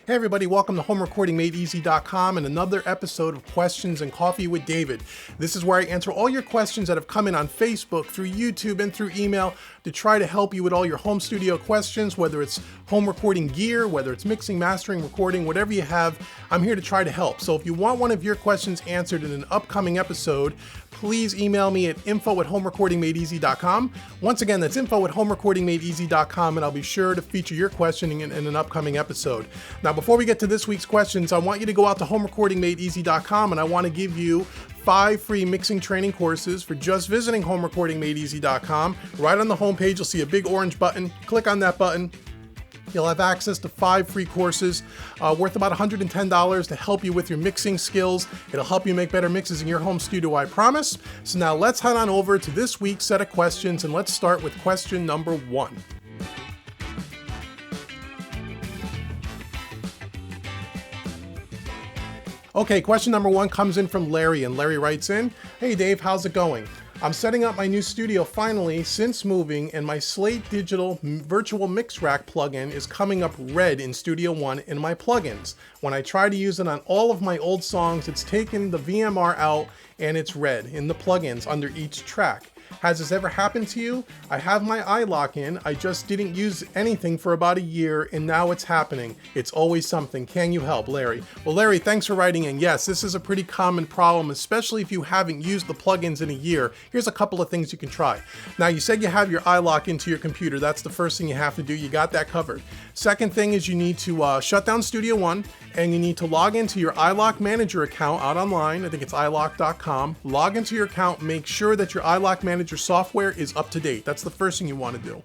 Hey everybody, welcome to HomeRecordingMadeEasy.com and another episode of Questions and Coffee with David. This is where I answer all your questions that have come in on Facebook, through YouTube, and through email to try to help you with all your home studio questions, whether it's home recording gear, whether it's mixing, mastering, recording, whatever you have, I'm here to try to help. So if you want one of your questions answered in an upcoming episode, please email me at info@homerecordingmadeeasy.com. Once again, that's info@homerecordingmadeeasy.com, and I'll be sure to feature your question in an upcoming episode. Now, before we get to this week's questions, I want you to go out to homerecordingmadeeasy.com, and I want to give you 5 free mixing training courses for just visiting homerecordingmadeeasy.com. Right on the homepage, you'll see a big orange button. Click on that button. You'll have access to 5 free courses worth about $110 to help you with your mixing skills. It'll help you make better mixes in your home studio, I promise. So now let's head on over to this week's set of questions, and let's start with question number 1. Okay, question number 1 comes in from Larry, and Larry writes in, "Hey Dave, how's it going? I'm setting up my new studio finally since moving, and my Slate Digital Virtual Mix Rack plugin is coming up red in Studio One in my plugins. When I try to use it on all of my old songs, it's taken the VMR out and it's red in the plugins under each track. Has this ever happened to you? I have my iLock in, I just didn't use anything for about a year, and now it's happening. It's always something. Can you help, Larry?" Well, Larry, thanks for writing in. Yes, this is a pretty common problem, especially if you haven't used the plugins in a year. Here's a couple of things you can try. Now, you said you have your iLock into your computer. That's the first thing you have to do. You got that covered. Second thing is you need to shut down Studio One, and you need to log into your iLock Manager account out online. I think it's iLock.com. Log into your account, make sure that your iLock Manager software is up to date. That's the first thing you want to do.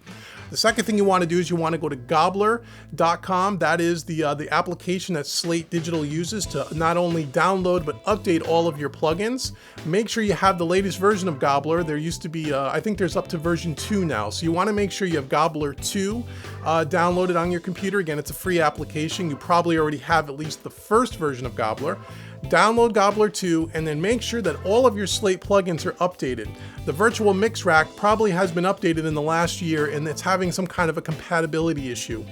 The second thing you want to do is you want to go to gobbler.com. That is the application that Slate Digital uses to not only download but update all of your plugins. Make sure you have the latest version of Gobbler. There used to be, I think there's up to version 2 now. So you want to make sure you have Gobbler 2 downloaded on your computer. Again, it's a free application. You probably already have at least the first version of Gobbler. Download Gobbler 2 and then make sure that all of your Slate plugins are updated. The Virtual Mix Rack probably has been updated in the last year and it's having some kind of a compatibility issue.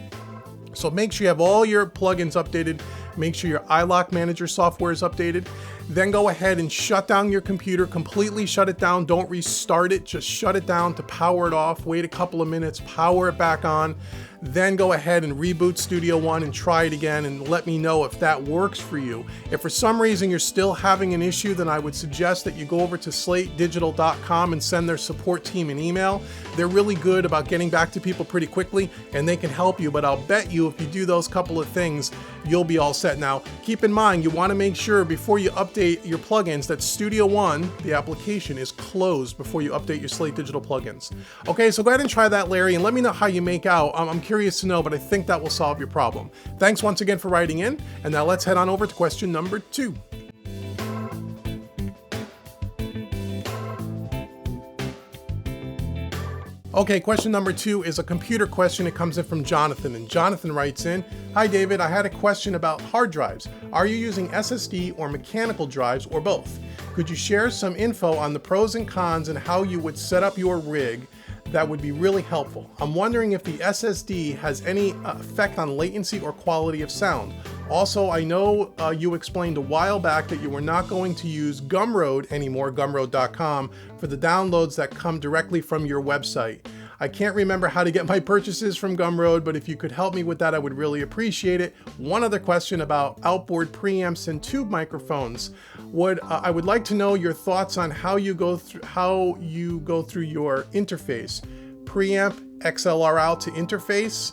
So make sure you have all your plugins updated. Make sure your iLock Manager software is updated. Then go ahead and shut down your computer, completely shut it down. Don't restart it, just shut it down to power it off. Wait a couple of minutes, power it back on. Then go ahead and reboot Studio One and try it again and let me know if that works for you. If for some reason you're still having an issue, then I would suggest that you go over to slatedigital.com and send their support team an email. They're really good about getting back to people pretty quickly and they can help you, but I'll bet you if you do those couple of things, you'll be all set. Now, keep in mind, you want to make sure before you update your plugins that Studio One, the application, is closed before you update your Slate Digital plugins. Okay, so go ahead and try that, Larry, and let me know how you make out. I'm curious to know, but I think that will solve your problem. Thanks once again for writing in, and now let's head on over to question number 2. Okay, question number 2 is a computer question. It comes in from Jonathan, and Jonathan writes in, "Hi David, I had a question about hard drives. Are you using SSD or mechanical drives or both? Could you share some info on the pros and cons and how you would set up your rig? That would be really helpful. I'm wondering if the SSD has any effect on latency or quality of sound. Also, I know you explained a while back that you were not going to use Gumroad anymore, gumroad.com, for the downloads that come directly from your website. I can't remember how to get my purchases from Gumroad, but if you could help me with that, I would really appreciate it. One other question about outboard preamps and tube microphones. I would like to know your thoughts on how you go through your interface. Preamp XLR out to interface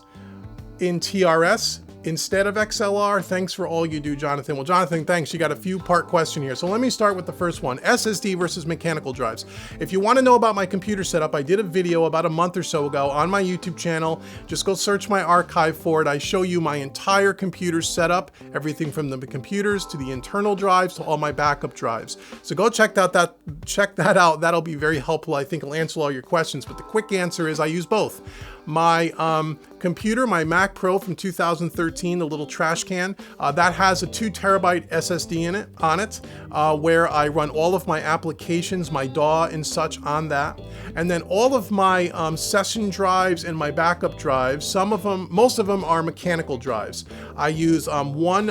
in TRS instead of XLR. Thanks for all you do, Jonathan. Well, Jonathan, thanks. You got a few part question here. So let me start with the first one, SSD versus mechanical drives. If you want to know about my computer setup, I did a video about a month or so ago on my YouTube channel. Just go search my archive for it. I show you my entire computer setup, everything from the computers to the internal drives to all my backup drives. So go check that out. That'll be very helpful. I think it'll answer all your questions, but the quick answer is I use both. My computer, my Mac Pro from 2013, the little trash can, that has a 2 terabyte SSD on it, where I run all of my applications, my DAW and such on that. And then all of my session drives and my backup drives, most of them are mechanical drives. I use one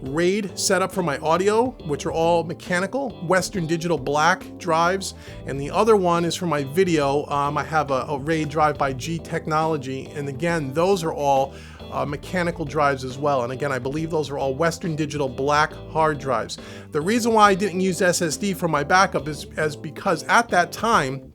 RAID setup for my audio, which are all mechanical, Western Digital black drives, and the other one is for my video. I have a RAID drive by G Technology, and again, those are all mechanical drives as well. And again, I believe those are all Western Digital black hard drives. The reason why I didn't use SSD for my backup is because at that time,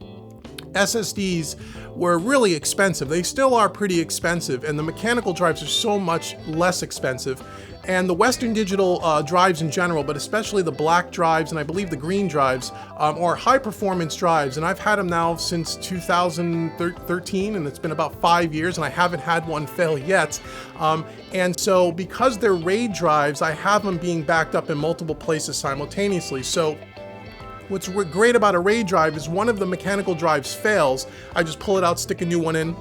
SSDs were really expensive. They still are pretty expensive, and the mechanical drives are so much less expensive. And the Western Digital drives in general, but especially the black drives and I believe the green drives, are high performance drives. And I've had them now since 2013, and it's been about 5 years, and I haven't had one fail yet. And so because they're RAID drives, I have them being backed up in multiple places simultaneously. So what's great about a RAID drive is one of the mechanical drives fails, I just pull it out, stick a new one in,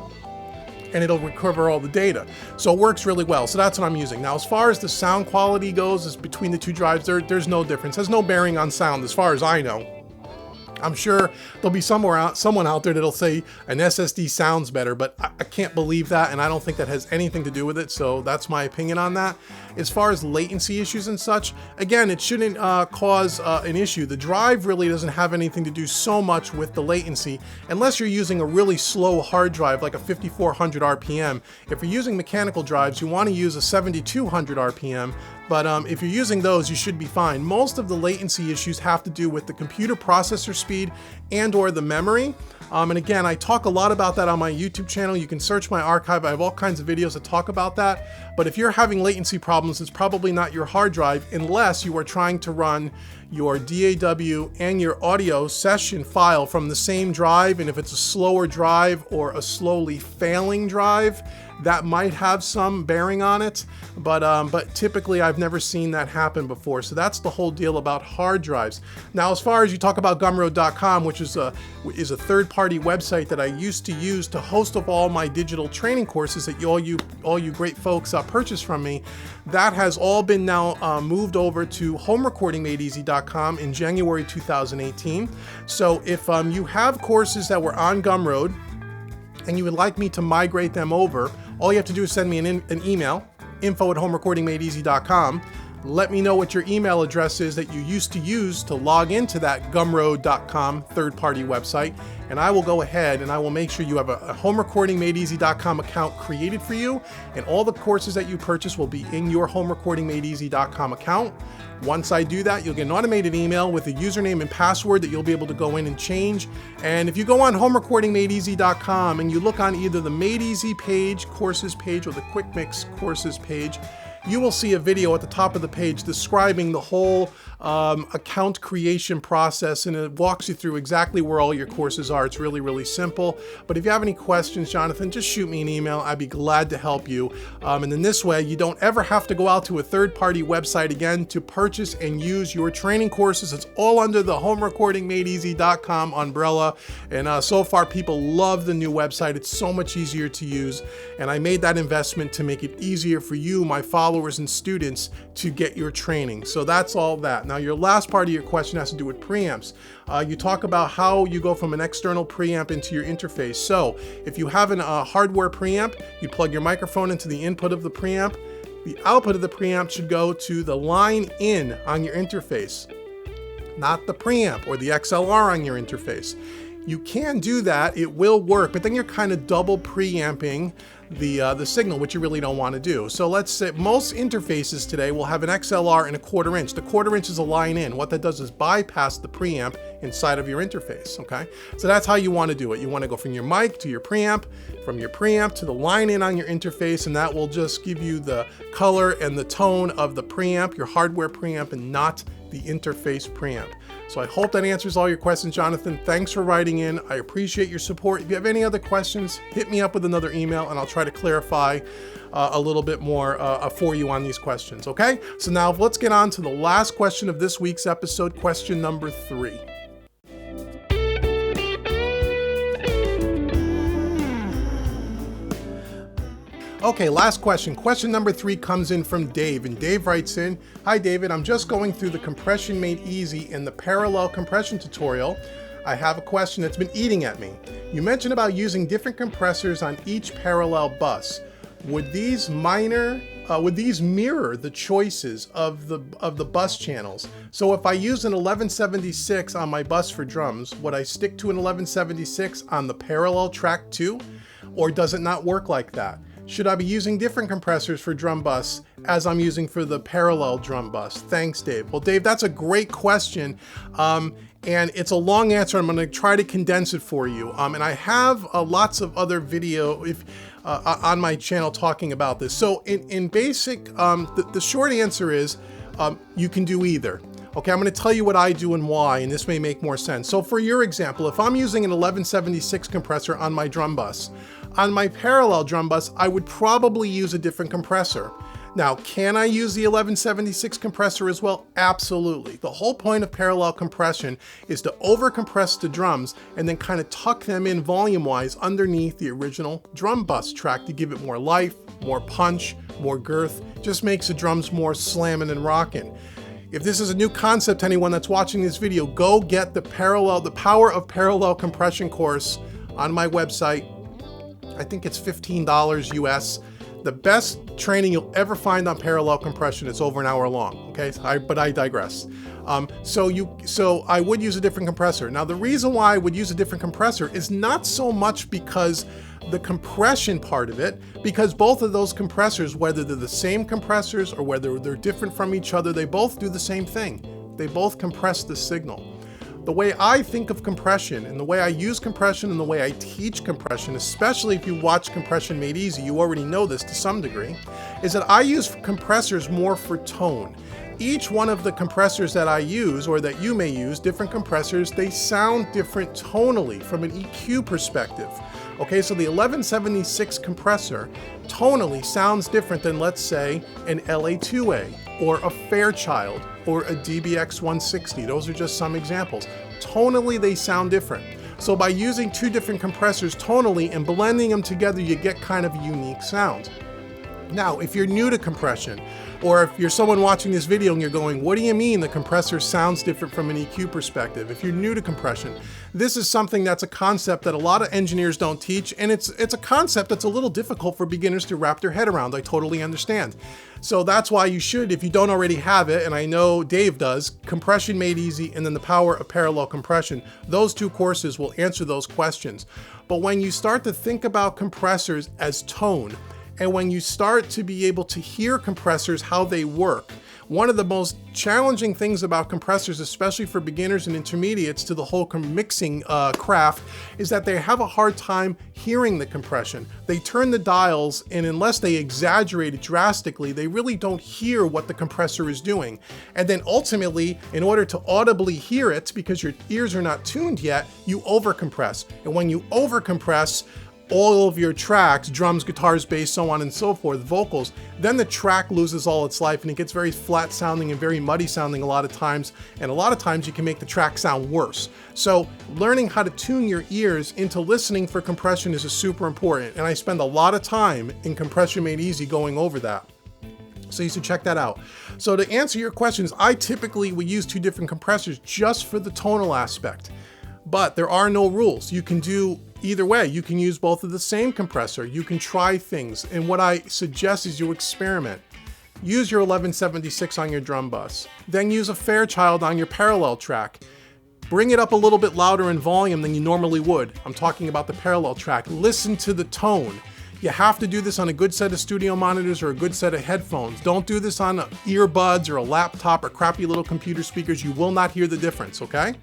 and it'll recover all the data. So it works really well. So that's what I'm using. Now, as far as the sound quality goes, is between the two drives, there's no difference. Has no bearing on sound as far as I know. I'm sure there'll be someone out there that'll say an SSD sounds better, but I can't believe that, and I don't think that has anything to do with it, so that's my opinion on that. As far as latency issues and such, again, it shouldn't cause an issue. The drive really doesn't have anything to do so much with the latency, unless you're using a really slow hard drive like a 5400 RPM. If you're using mechanical drives, you want to use a 7200 RPM, but if you're using those, you should be fine. Most of the latency issues have to do with the computer processor speed and or the memory. And again, I talk a lot about that on my YouTube channel. You can search my archive. I have all kinds of videos that talk about that. But if you're having latency problems, it's probably not your hard drive unless you are trying to run your DAW and your audio session file from the same drive. And if it's a slower drive or a slowly failing drive, that might have some bearing on it, but typically I've never seen that happen before. So that's the whole deal about hard drives. Now, as far as you talk about Gumroad.com, which is a third-party website that I used to use to host up all my digital training courses that all you great folks purchase from me, that has all been now moved over to homerecordingmadeeasy.com in January 2018. So if you have courses that were on Gumroad and you would like me to migrate them over, all you have to do is send me an email, info@homerecordingmadeeasy.com. Let me know what your email address is that you used to use to log into that gumroad.com third-party website, and I will go ahead and I will make sure you have a homerecordingmadeeasy.com account created for you, and all the courses that you purchase will be in your homerecordingmadeeasy.com account. Once I do that, you'll get an automated email with a username and password that you'll be able to go in and change. And if you go on homerecordingmadeeasy.com and you look on either the Made Easy page, courses page, or the Quick Mix courses page, you will see a video at the top of the page describing the whole account creation process, and it walks you through exactly where all your courses are. It's really, really simple. But if you have any questions, Jonathan, just shoot me an email. I'd be glad to help you. And in this way, you don't ever have to go out to a third-party website again to purchase and use your training courses. It's all under the homerecordingmadeeasy.com umbrella. And so far, people love the new website. It's so much easier to use. And I made that investment to make it easier for you, my followers and students, to get your training. So that's all that. Now, your last part of your question has to do with preamps. You talk about how you go from an external preamp into your interface. So if you have a hardware preamp, you plug your microphone into the input of the preamp. The output of the preamp should go to the line in on your interface, not the preamp or the XLR on your interface. You can do that, it will work, but then you're kind of double preamping the signal, which you really don't want to do. So let's say most interfaces today will have an XLR and a 1/4 inch. The 1/4 inch is a line in. What that does is bypass the preamp inside of your interface, okay? So that's how you want to do it. You want to go from your mic to your preamp, from your preamp to the line in on your interface, and that will just give you the color and the tone of the preamp, your hardware preamp, and not the interface preamp. So I hope that answers all your questions, Jonathan. Thanks for writing in. I appreciate your support. If you have any other questions, hit me up with another email and I'll try to clarify a little bit more for you on these questions, okay? So now let's get on to the last question of this week's episode, question number 3. Okay, last question. Question number 3 comes in from Dave, and Dave writes in, "Hi David, I'm just going through the compression made easy in the parallel compression tutorial. I have a question that's been eating at me. You mentioned about using different compressors on each parallel bus. Would these mirror the choices of the bus channels? So if I use an 1176 on my bus for drums, would I stick to an 1176 on the parallel track too? Or does it not work like that? Should I be using different compressors for drum bus as I'm using for the parallel drum bus? Thanks, Dave." Well, Dave, that's a great question. And it's a long answer. I'm going to try to condense it for you. And I have lots of other video on my channel talking about this. So in basic, the short answer is you can do either. Okay, I'm going to tell you what I do and why, and this may make more sense. So for your example, if I'm using an 1176 compressor on my drum bus, on my parallel drum bus, I would probably use a different compressor. Now, can I use the 1176 compressor as well? Absolutely. The whole point of parallel compression is to overcompress the drums and then kind of tuck them in volume-wise underneath the original drum bus track to give it more life, more punch, more girth. Just makes the drums more slamming and rocking. If this is a new concept to anyone that's watching this video, go get the Power of Parallel Compression course on my website. I think it's $15 US. The best training you'll ever find on parallel compression. It's over an hour long, okay? But I digress. So I would use a different compressor. Now, the reason why I would use a different compressor is not so much because the compression part of it, because both of those compressors, whether they're the same compressors or whether they're different from each other, they both do the same thing. They both compress the signal. The way I think of compression and the way I use compression and the way I teach compression, especially if you watch Compression Made Easy, you already know this to some degree, is that I use compressors more for tone. Each one of the compressors that I use, or that you may use, different compressors, they sound different tonally from an EQ perspective. Okay, so the 1176 compressor tonally sounds different than, let's say, an LA2A or a Fairchild or a DBX 160. Those are just some examples. Tonally, they sound different. So by using two different compressors tonally and blending them together, you get kind of a unique sound. Now, if you're new to compression, or if you're someone watching this video and you're going, what do you mean the compressor sounds different from an EQ perspective? If you're new to compression, this is something that's a concept that a lot of engineers don't teach, and it's a concept that's a little difficult for beginners to wrap their head around. I totally understand. So that's why you should, if you don't already have it, and I know Dave does, Compression Made Easy and then the Power of Parallel Compression. Those two courses will answer those questions. But when you start to think about compressors as tone, and when you start to be able to hear compressors, how they work, one of the most challenging things about compressors, especially for beginners and intermediates to the whole mixing craft, is that they have a hard time hearing the compression. They turn the dials, and unless they exaggerate it drastically, they really don't hear what the compressor is doing. And then ultimately, in order to audibly hear it, because your ears are not tuned yet, you overcompress. And when you overcompress all of your tracks, drums, guitars, bass, so on and so forth, vocals, then the track loses all its life and it gets very flat sounding and very muddy sounding a lot of times, and a lot of times you can make the track sound worse. So learning how to tune your ears into listening for compression is super important, and I spend a lot of time in Compression Made Easy going over that. So you should check that out. So to answer your questions, I typically would use two different compressors just for the tonal aspect, but there are no rules. You can do either way. You can use both of the same compressor. You can try things. And what I suggest is you experiment. Use your 1176 on your drum bus. Then use a Fairchild on your parallel track. Bring it up a little bit louder in volume than you normally would. I'm talking about the parallel track. Listen to the tone. You have to do this on a good set of studio monitors or a good set of headphones. Don't do this on earbuds or a laptop or crappy little computer speakers. You will not hear the difference, okay?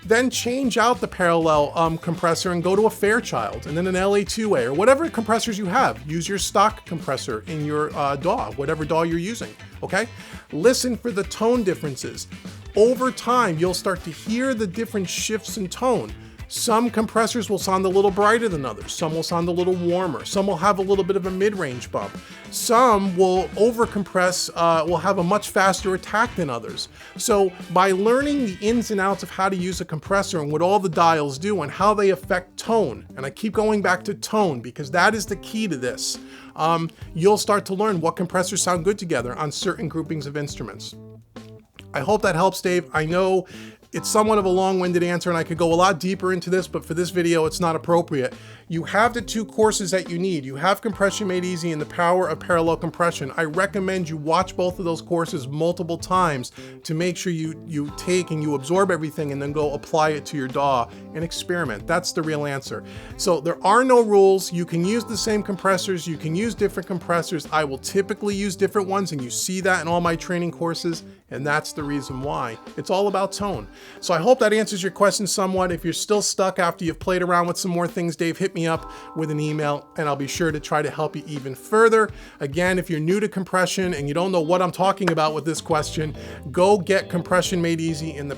Then change out the parallel compressor and go to a Fairchild, and then an LA2A or whatever compressors you have. Use your stock compressor in your DAW, whatever DAW you're using, okay? Listen for the tone differences. Over time, you'll start to hear the different shifts in tone. Some compressors will sound a little brighter than others. Some will sound a little warmer. Some will have a little bit of a mid-range bump. Some will over-compress, will have a much faster attack than others. So by learning the ins and outs of how to use a compressor and what all the dials do and how they affect tone, and I keep going back to tone because that is the key to this, you'll start to learn what compressors sound good together on certain groupings of instruments. I hope that helps, Dave. I know it's somewhat of a long-winded answer and I could go a lot deeper into this, but for this video, it's not appropriate. You have the two courses that you need. You have Compression Made Easy and the Power of Parallel Compression. I recommend you watch both of those courses multiple times to make sure you take and you absorb everything and then go apply it to your DAW and experiment. That's the real answer. So there are no rules. You can use the same compressors. You can use different compressors. I will typically use different ones, and you see that in all my training courses, and that's the reason why. It's all about tone. So I hope that answers your question somewhat. If you're still stuck after you've played around with some more things, Dave, hit me up with an email and I'll be sure to try to help you even further. Again, if you're new to compression and you don't know what I'm talking about with this question, go get Compression Made Easy in the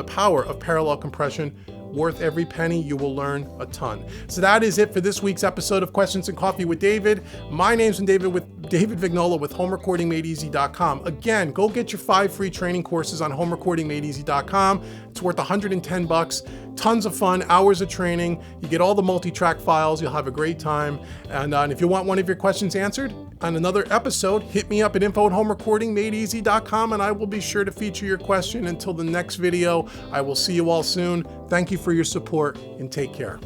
Power of Parallel Compression. Worth every penny. You will learn a ton. So that is it for this week's episode of Questions and Coffee with David. My name's David Vignola with homerecordingmadeeasy.com. Again, go get your 5 free training courses on homerecordingmadeeasy.com. It's worth $110. Tons of fun, hours of training. You get all the multi-track files. You'll have a great time. And if you want one of your questions answered on another episode, hit me up at info@homerecordingmadeeasy.com and I will be sure to feature your question. Until the next video, I will see you all soon. Thank you for your support and take care.